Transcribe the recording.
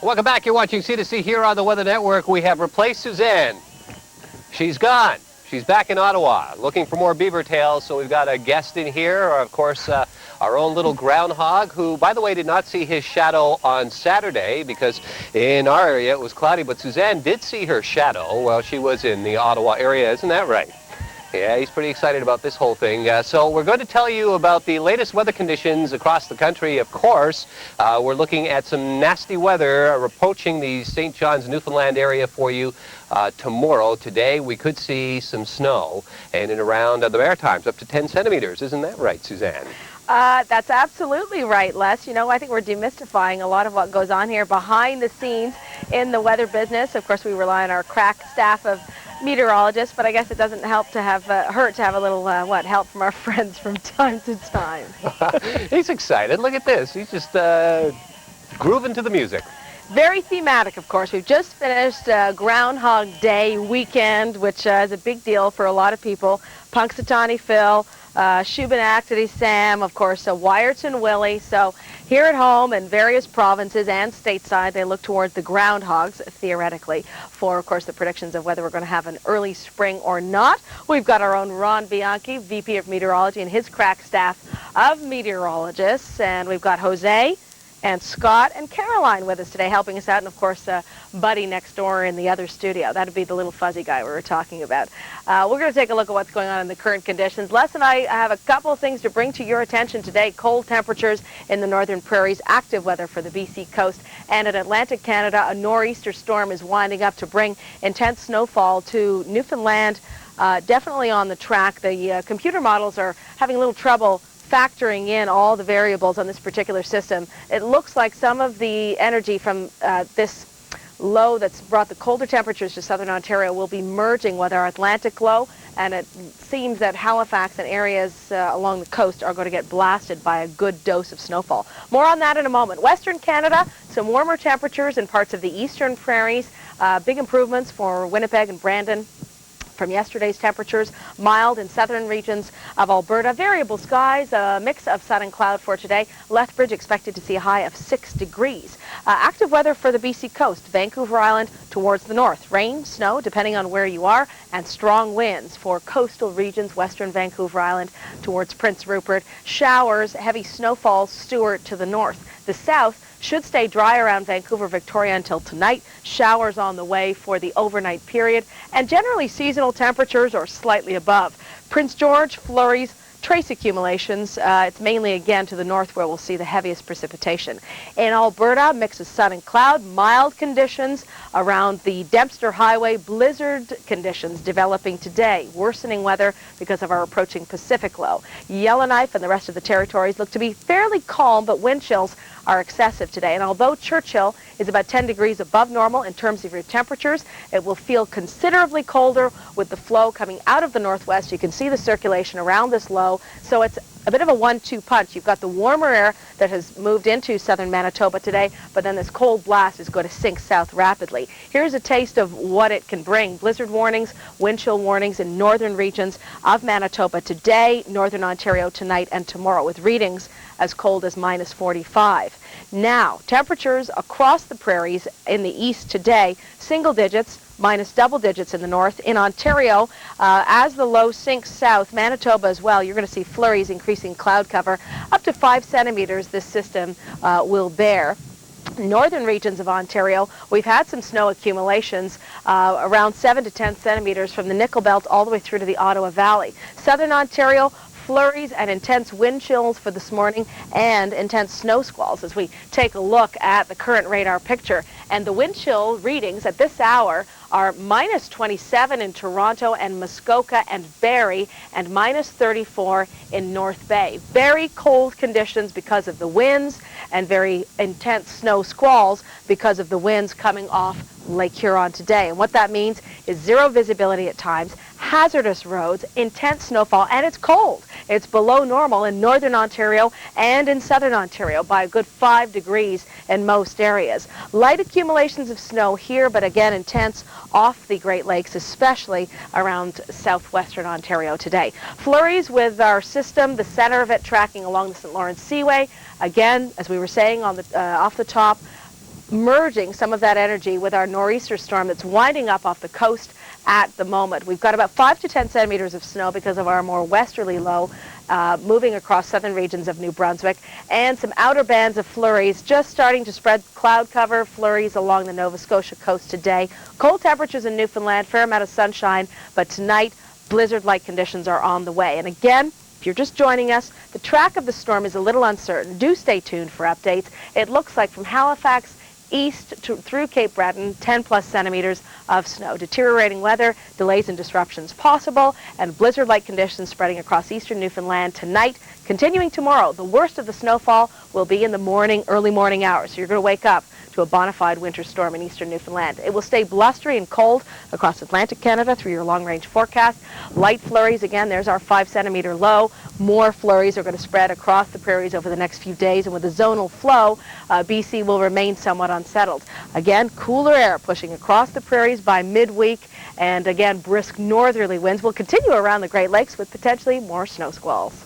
Welcome back. You're watching C2C here on the Weather Network. We have replaced Suzanne. She's gone. She's back in Ottawa looking for more beaver tails. So we've got a guest in here, of course, our own little groundhog, who, by the way, did not see his shadow on Saturday because in our area it was cloudy. But Suzanne did see her shadow while she was in the Ottawa area. Isn't that right? Yeah, he's pretty excited about this whole thing. So we're going to tell you about the latest weather conditions across the country, of course. We're looking at some nasty weather approaching the St. John's, Newfoundland area for you tomorrow. Today we could see some snow and in around the Maritimes up to 10 centimeters. Isn't that right, Suzanne? That's absolutely right, Les. You know, I think we're demystifying a lot of what goes on here behind the scenes in the weather business. Of course, we rely on our crack staff of meteorologists, but I guess it doesn't help to have hurt to have a little help from our friends from time to time. He's excited. Look at this. He's just grooving to the music. Very thematic, of course. We've just finished Groundhog Day weekend, which is a big deal for a lot of people. Punxsutawney Phil, Shubenactity Sam, of course, Wyerton Willie. So here at home in various provinces and stateside, they look towards the groundhogs, theoretically, for, of course, the predictions of whether we're going to have an early spring or not. We've got our own Ron Bianchi, VP of Meteorology, and his crack staff of meteorologists. And we've got Jose and Scott and Caroline with us today, helping us out, and of course Buddy next door in the other studio. That'd be the little fuzzy guy we were talking about. We're going to take a look at what's going on in the current conditions. Les and I have a couple of things to bring to your attention today. Cold temperatures in the northern prairies, active weather for the BC coast, and in Atlantic Canada, a nor'easter storm is winding up to bring intense snowfall to Newfoundland. Definitely on the track. The computer models are having a little trouble factoring in all the variables on this particular system. It looks like some of the energy from this low that's brought the colder temperatures to southern Ontario will be merging with our Atlantic low, and it seems that Halifax and areas along the coast are going to get blasted by a good dose of snowfall. More on that in a moment. Western Canada, some warmer temperatures in parts of the eastern prairies. Big improvements for Winnipeg and Brandon from yesterday's temperatures. Mild in southern regions of Alberta. Variable skies, a mix of sun and cloud for today. Lethbridge expected to see a high of 6 degrees. Active weather for the BC coast. Vancouver Island towards the north. Rain, snow, depending on where you are, and strong winds for coastal regions, western Vancouver Island towards Prince Rupert. Showers, heavy snowfall, Stewart to the north. The south should stay dry around Vancouver, Victoria until tonight. Showers on the way for the overnight period, and generally seasonal temperatures or slightly above. Prince George, flurries, trace accumulations. It's mainly again to the north where we'll see the heaviest precipitation. In Alberta, mix of sun and cloud, mild conditions around the Dempster Highway, blizzard conditions developing today, worsening weather because of our approaching Pacific low. Yellowknife and the rest of the territories look to be fairly calm, but wind chills are excessive today. And although Churchill is about 10 degrees above normal in terms of your temperatures, it will feel considerably colder with the flow coming out of the northwest. You can see the circulation around this low, so it's a bit of a 1-2 punch. You've got the warmer air that has moved into southern Manitoba today, but then this cold blast is going to sink south rapidly. Here's a taste of what it can bring. Blizzard warnings, wind chill warnings in northern regions of Manitoba today, northern Ontario tonight and tomorrow, with readings as cold as -45. Now, temperatures across the prairies in the east today, single digits, minus double digits in the north. In Ontario, as the low sinks south, Manitoba as well, you're going to see flurries, increasing cloud cover. Up to 5 centimeters this system will bear. Northern regions of Ontario, we've had some snow accumulations around 7 to 10 centimeters from the Nickel Belt all the way through to the Ottawa Valley. Southern Ontario, flurries and intense wind chills for this morning, and intense snow squalls as we take a look at the current radar picture. And the wind chill readings at this hour are -27 in Toronto and Muskoka and Barrie, and -34 in North Bay. Very cold conditions because of the winds, and very intense snow squalls because of the winds coming off Lake Huron today. And what that means is zero visibility at times, hazardous roads, intense snowfall, and it's cold. It's below normal in northern Ontario and in southern Ontario by a good 5 degrees in most areas. Light accumulations of snow here, but again intense off the Great Lakes, especially around southwestern Ontario today. Flurries with our system, the center of it tracking along the St. Lawrence Seaway. Again, as we were saying on the off the top, merging some of that energy with our nor'easter storm that's winding up off the coast at the moment. We've got about 5 to 10 centimeters of snow because of our more westerly low moving across southern regions of New Brunswick, and some outer bands of flurries just starting to spread cloud cover, flurries along the Nova Scotia coast today. Cold temperatures in Newfoundland, fair amount of sunshine, but tonight blizzard-like conditions are on the way. And again, if you're just joining us, the track of the storm is a little uncertain. Do stay tuned for updates. It looks like from Halifax east through Cape Breton, 10-plus centimeters of snow. Deteriorating weather, delays and disruptions possible, and blizzard-like conditions spreading across eastern Newfoundland tonight. Continuing tomorrow, the worst of the snowfall will be in the morning, early morning hours. So you're going to wake up to a bona fide winter storm in eastern Newfoundland. It will stay blustery and cold across Atlantic Canada through your long-range forecast. Light flurries, again, there's our 5-centimeter low. More flurries are going to spread across the prairies over the next few days, and with a zonal flow, BC will remain somewhat unsettled. Again, cooler air pushing across the prairies by midweek, and again, brisk northerly winds will continue around the Great Lakes with potentially more snow squalls.